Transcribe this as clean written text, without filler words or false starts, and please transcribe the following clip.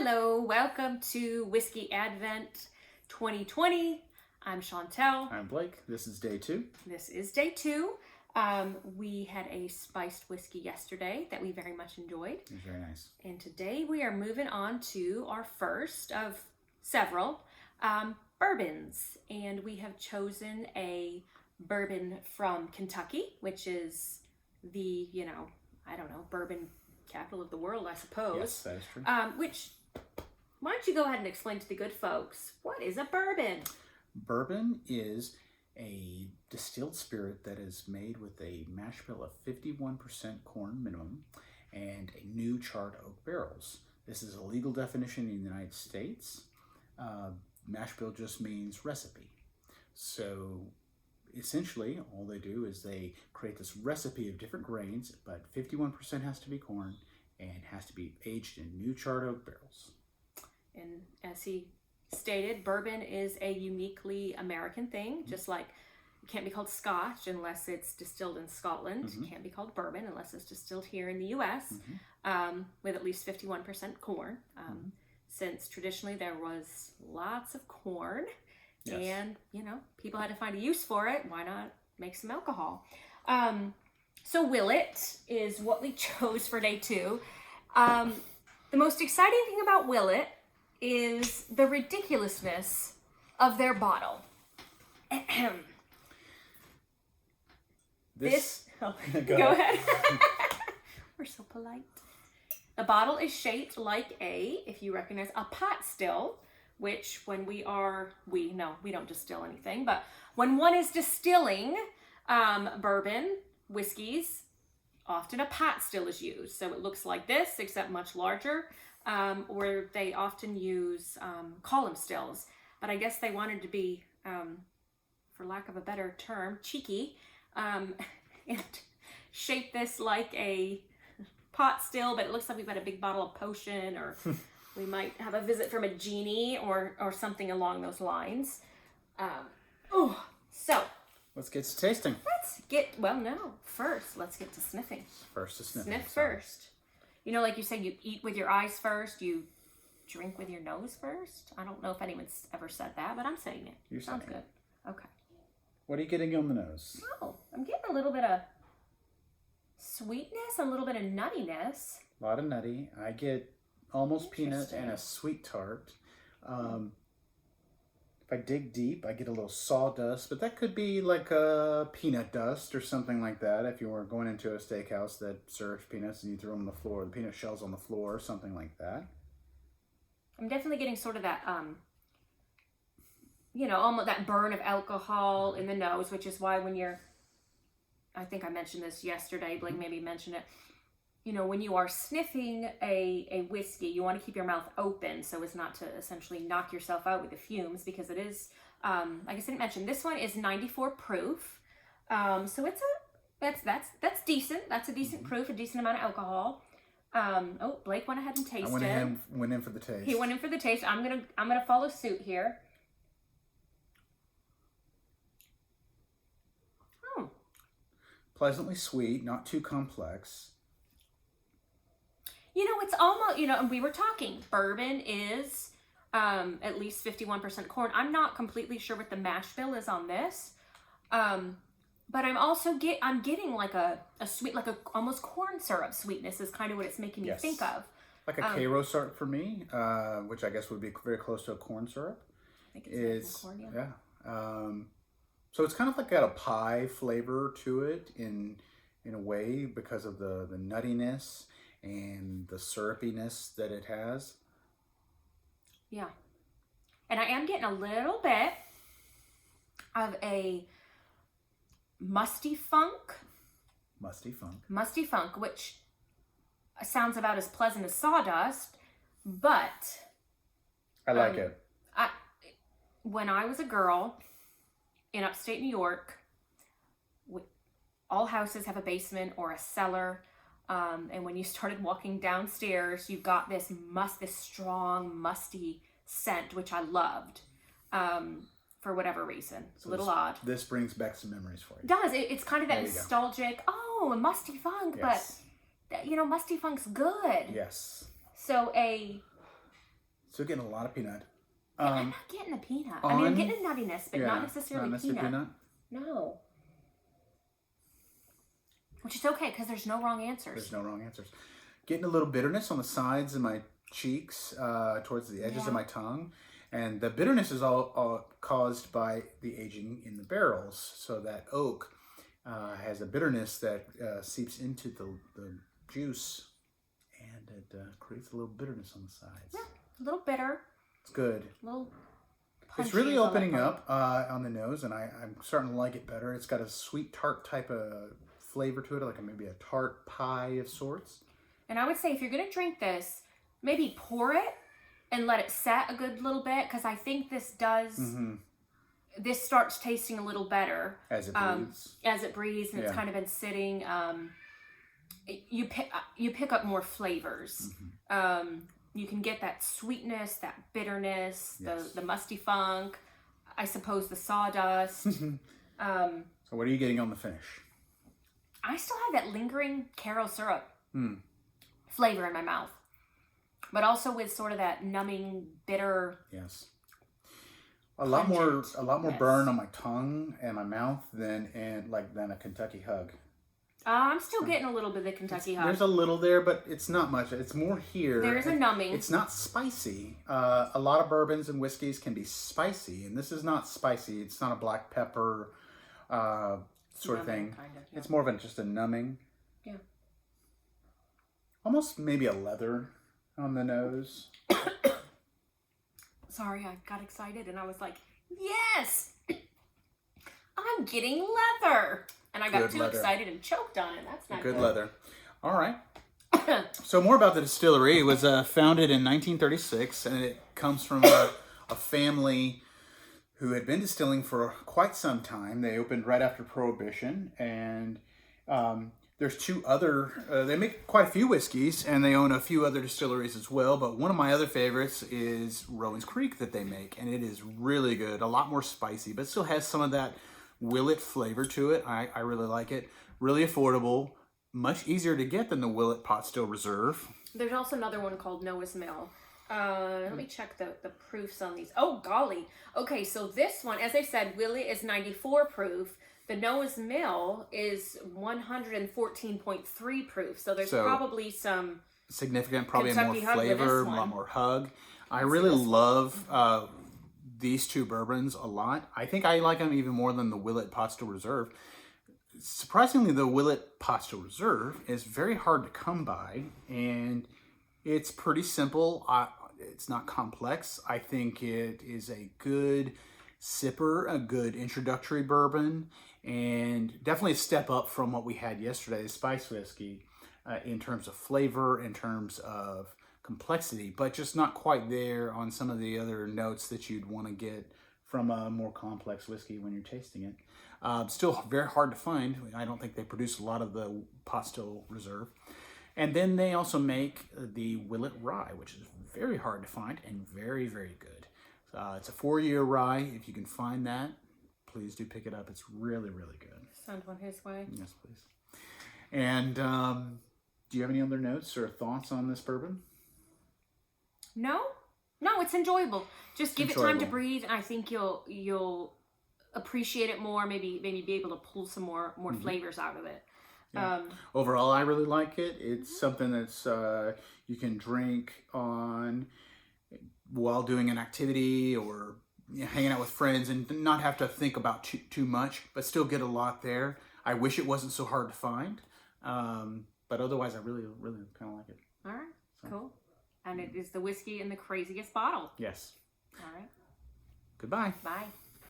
Hello, welcome to Whiskey Advent 2020. I'm Chantel. I'm Blake. This is day 2. This is day 2. We had a spiced whiskey yesterday that we very much enjoyed. It was very nice. And today we are moving on to our first of several bourbons. And we have chosen a bourbon from Kentucky, which is the, bourbon capital of the world, I suppose. Yes, that is true. Why don't you go ahead and explain to the good folks, what is a bourbon? Bourbon is a distilled spirit that is made with a mash bill of 51% corn minimum and a new charred oak barrels. This is a legal definition in the United States. Mash bill just means recipe. So essentially, all they do is they create this recipe of different grains, but 51% has to be corn and has to be aged in new charred oak barrels. And as he stated, bourbon is a uniquely American thing, just like it can't be called Scotch unless it's distilled in Scotland. It can't be called bourbon unless it's distilled here in the U.S. With at least 51% corn. Since traditionally there was lots of corn. Yes. And, people had to find a use for it. Why not make some alcohol? So Willet is what we chose for day 2. The most exciting thing about Willet is the ridiculousness of their bottle. Go ahead. We're so polite. The bottle is shaped like if you recognize, a pot still. Which when we don't distill anything, but when one is distilling bourbon, whiskeys, often a pot still is used. So it looks like this, except much larger, where they often use column stills. But I guess they wanted to be, for lack of a better term, cheeky, and shape this like a pot still, but it looks like we've got a big bottle of potion, or we might have a visit from a genie or something along those lines. So let's get to tasting. First, let's get to sniffing. First to sniffing. Sniff first. Like you say, you eat with your eyes first, you drink with your nose first. I don't know if anyone's ever said that, but I'm saying it. You're Sounds saying good. It. Okay. What are you getting on the nose? Oh, I'm getting a little bit of sweetness, a little bit of nuttiness. A lot of nutty. I get almost peanut and a sweet tart. If I dig deep, I get a little sawdust, but that could be like a peanut dust or something like that. If you were going into a steakhouse that serves peanuts and you throw them on the floor, the peanut shells on the floor, something like that. I'm definitely getting sort of that, almost that burn of alcohol in the nose, which is why I think I mentioned this yesterday, Blake maybe mentioned it. When you are sniffing a whiskey, you want to keep your mouth open so as not to essentially knock yourself out with the fumes, because it is, I guess I didn't mention, this one is 94 proof. So that's decent. That's a decent proof, a decent amount of alcohol. Blake went ahead and tasted. Went in for the taste. He went in for the taste. I'm gonna follow suit here. Pleasantly sweet, not too complex. It's almost, and we were talking, bourbon is at least 51% corn. I'm not completely sure what the mash bill is on this. But I'm also getting like a sweet, like a almost corn syrup sweetness is kind of what it's making me think of. Like a Karo syrup for me, which I guess would be very close to a corn syrup. I think it's corn, yeah. So it's kind of like got a pie flavor to it in a way because of the nuttiness and the syrupiness that it has. Yeah. And I am getting a little bit of a musty funk. Musty funk, which sounds about as pleasant as sawdust, but I like it. When I was a girl in upstate New York, all houses have a basement or a cellar. And when you started walking downstairs, you got this strong, musty scent, which I loved, for whatever reason. It's a little odd. This brings back some memories for you. It does. It's kind of that nostalgic, a musty funk, yes. but, musty funk's good. Yes. So a Still getting a lot of peanut. I'm not getting a peanut. I mean, I'm getting a nuttiness, but not necessarily peanut. No. Which is okay, because there's no wrong answers. There's no wrong answers. Getting a little bitterness on the sides of my cheeks, towards the edges of my tongue. And the bitterness is all caused by the aging in the barrels. So that oak has a bitterness that seeps into the juice, and it creates a little bitterness on the sides. Yeah, a little bitter. It's good. A little It's really opening up on the nose, and I'm starting to like it better. It's got a sweet tart type of flavor to it, like maybe a tart pie of sorts. And I would say if you're going to drink this, maybe pour it and let it set a good little bit, because I think this does... This starts tasting a little better. As it breathes. As it breathes, and it's kind of been sitting. You pick up more flavors. You can get that sweetness, that bitterness, the musty funk, I suppose the sawdust. So what are you getting on the finish? I still have that lingering carob syrup flavor in my mouth, but also with sort of that numbing, bitter. Yes. A lot more burn on my tongue and my mouth than a Kentucky Hug. I'm still getting a little bit of the Kentucky Hug. There's a little there, but it's not much. It's more here. There is a numbing. It's not spicy. A lot of bourbons and whiskeys can be spicy, and this is not spicy. It's not a black pepper sort of thing. Kind of, It's more of just a numbing. Yeah. Almost maybe a leather on the nose. Sorry, I got excited and I was like, yes! I'm getting leather! And I got too excited and choked on it. That's not good. Good leather. All right. So more about the distillery. It was founded in 1936, and it comes from a family who had been distilling for quite some time. They opened right after Prohibition, and there's two other, they make quite a few whiskeys, and they own a few other distilleries as well, but one of my other favorites is Rowan's Creek that they make, and it is really good, a lot more spicy, but still has some of that Willet flavor to it. I really like it. Really affordable, much easier to get than the Willet Pot Still Reserve. There's also another one called Noah's Mill. Let me check the proofs on these. Oh, golly. Okay, so this one, as I said, Willet is 94 proof. The Noah's Mill is 114.3 proof. So there's probably some... Significant, probably Kentucky more flavor, a lot more hug. I really love these two bourbons a lot. I think I like them even more than the Willet Pot Still Reserve. Surprisingly, the Willet Pot Still Reserve is very hard to come by, and it's pretty simple. It's not complex. I think it is a good sipper, a good introductory bourbon, and definitely a step up from what we had yesterday, the spice whiskey, in terms of flavor, in terms of complexity, but just not quite there on some of the other notes that you'd want to get from a more complex whiskey when you're tasting it. Still very hard to find. I don't think they produce a lot of the Pot Still Reserve. And then they also make the Willet Rye, which is very hard to find and very, very good. It's a 4-year rye. If you can find that, please do pick it up. It's really, really good. Send one his way. Yes, please. And do you have any other notes or thoughts on this bourbon? No, it's enjoyable. Just give it time to breathe, and I think you'll appreciate it more. Maybe be able to pull some more flavors out of it. Yeah. Overall, I really like it. It's something that's you can drink on while doing an activity or hanging out with friends, and not have to think about too much, but still get a lot there. I wish it wasn't so hard to find, but otherwise, I really, really kind of like it. All right, cool. And it is the whiskey in the craziest bottle. Yes. All right. Goodbye. Bye.